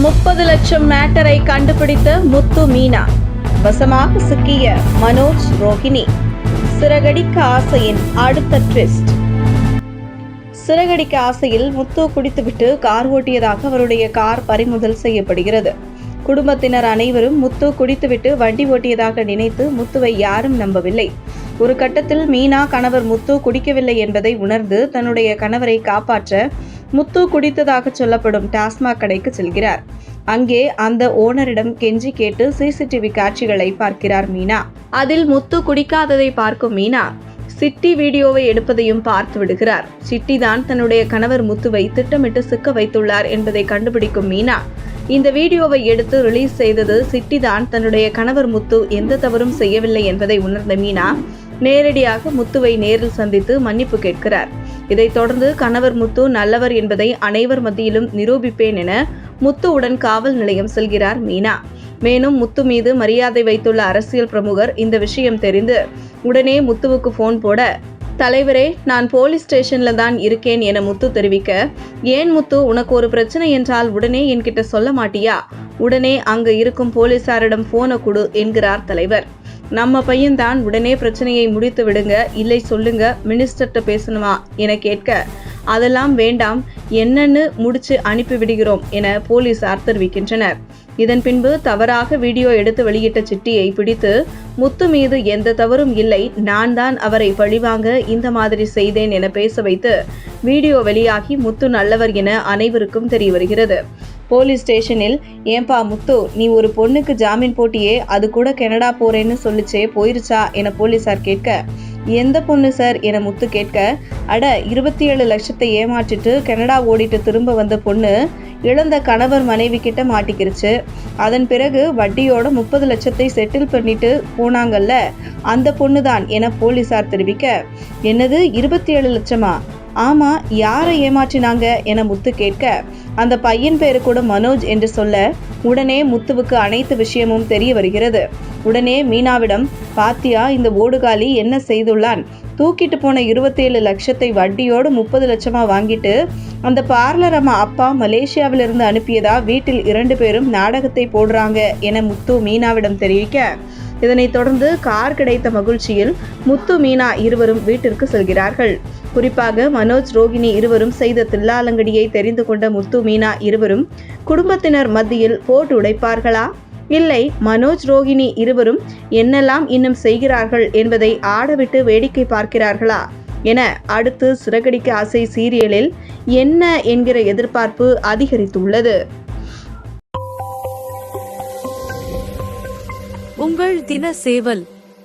30 லட்சம் மேட்டரை கண்டுபிடித்த முத்து மீனா, வசமாக சிக்கிய மனோஜ் ரோகிணி. சிறகடிக்க ஆசையின் அடுத்த ட்விஸ்ட். சிறகடிக்க ஆசையில் முத்து குடித்துவிட்டு கார் ஓட்டியதாக அவருடைய கார் பறிமுதல் செய்யப்படுகிறது. குடும்பத்தினர் அனைவரும் முத்து குடித்துவிட்டு வண்டி ஓட்டியதாக நினைத்து முத்துவை யாரும் நம்பவில்லை. ஒரு கட்டத்தில் மீனா கணவர் முத்து குடிக்கவில்லை என்பதை உணர்ந்து தன்னுடைய கணவரை காப்பாற்ற முத்து குடித்ததாக சொல்லப்படும் டாஸ்மாக் கடைக்கு செல்கிறார். அங்கே அந்த ஓனரிடம் கெஞ்சி கேட்டு சிசிடிவி காட்சிகளை பார்க்கிறார் மீனா. அதில் முத்து குடிக்காததை பார்க்கும் மீனா சிட்டி வீடியோவை எடுப்பதையும் பார்த்து விடுகிறார். சிட்டி தான் தன்னுடைய கணவர் முத்துவை திட்டமிட்டு சிக்க வைத்துள்ளார் என்பதை கண்டுபிடிக்கும் மீனா இந்த வீடியோவை எடுத்து ரிலீஸ் செய்தது சிட்டி தான் தன்னுடைய கணவர் முத்து எந்த தவறும் செய்யவில்லை என்பதை உணர்ந்த மீனா நேரடியாக முத்துவை நேரில் சந்தித்து மன்னிப்பு கேட்கிறார். இதைத் தொடர்ந்து கணவர் முத்து நல்லவர் என்பதை அனைவர் மத்தியிலும் நிரூபிப்பேன் என முத்துவுடன் காவல் நிலையம் செல்கிறார் மீனா. மேலும் முத்து மீது மரியாதை வைத்துள்ள அரசியல் பிரமுகர் இந்த விஷயம் தெரிந்து உடனே முத்துவுக்கு போன் போட, தலைவரே, நான் போலீஸ் ஸ்டேஷன்ல தான் இருக்கேன் என முத்து தெரிவிக்க, ஏன் முத்து, உனக்கு ஒரு பிரச்சனை என்றால் உடனே என்கிட்ட சொல்ல மாட்டியா? உடனே அங்கு இருக்கும் போலீசாரிடம் போனை கொடு என்கிறார் தலைவர். நம்ம பையன்தான், உடனே பிரச்சனையை முடித்து விடுங்க, இல்லை சொல்லுங்க, மினிஸ்டர்கிட்ட பேசணுமா என கேட்க, அதெல்லாம் வேண்டாம், என்னன்னு முடிச்சு அனுப்பி விடுகிறோம் என போலீசார் தெரிவிக்கின்றனர். இதன் பின்பு தவறாக வீடியோ எடுத்து வெளியிட்ட சிட்டியை பிடித்து முத்து மீது எந்த தவறும் இல்லை, நான் தான் அவரை பழிவாங்க இந்த மாதிரி செய்தேன் என பேச வைத்து வீடியோ வெளியாகி முத்து நல்லவர் என அனைவருக்கும் தெரிய வருகிறது. போலீஸ் ஸ்டேஷனில், ஏன்பா முத்து, நீ ஒரு பொண்ணுக்கு ஜாமீன் போட்டியே, அது கூட கனடா போறேன்னு சொல்லிச்சே, போயிருச்சா என போலீசார் கேட்க, எந்த பொண்ணு சார் என முத்து கேட்க, அட 27 லட்சத்தை ஏமாற்றிட்டு கனடா ஓடிட்டு திரும்ப வந்த பொண்ணு இழந்த கணவர் மனைவி கிட்ட மாட்டிக்கிருச்சு. அதன் பிறகு வட்டியோட 30 லட்சத்தை செட்டில் பண்ணிட்டு போனாங்கல்ல, அந்த பொண்ணு தான் என போலீசார் தெரிவிக்க, என்னது 27 லட்சமா? ஆமா, யாரை ஏமாற்றினாங்க என முத்து கேட்க, அந்த பையன் பேரு கூட மனோஜ் என்று சொல்ல, உடனே முத்துவுக்கு அனைத்து விஷயமும் தெரிய வருகிறது. உடனே மீனாவிடம், பாத்தியா இந்த ஓடுகாலி என்ன செய்துள்ளான்? தூக்கிட்டு போன 27 லட்சத்தை வட்டியோடு 30 லட்சமா வாங்கிட்டு அந்த பார்லர் அம்மா அப்பா மலேசியாவிலிருந்து அனுப்பியதா வீட்டில் 2 பேரும் நாடகத்தை போடுறாங்க என முத்து மீனாவிடம் தெரிவிக்க, இதனைத் தொடர்ந்து கார் கிடைத்த மகிழ்ச்சியில் முத்து மீனா இருவரும் வீட்டிற்கு செல்கிறார்கள். குறிப்பாக மனோஜ் ரோகிணி இருவரும் செய்த தில்லாலங்கடியை தெரிந்து கொண்ட முத்து மீனா இருவரும் குடும்பத்தினர் மத்தியில் போட்டு உடைப்பார்களா, இல்லை மனோஜ் ரோகிணி இருவரும் என்னெல்லாம் இன்னும் செய்கிறார்கள் என்பதை ஆடவிட்டு வேடிக்கை பார்க்கிறார்களா என அடுத்து சிறகடிக்க ஆசை சீரியலில் என்ன என்கிற எதிர்பார்ப்பு அதிகரித்துள்ளது. உங்கள் தின சேவல்.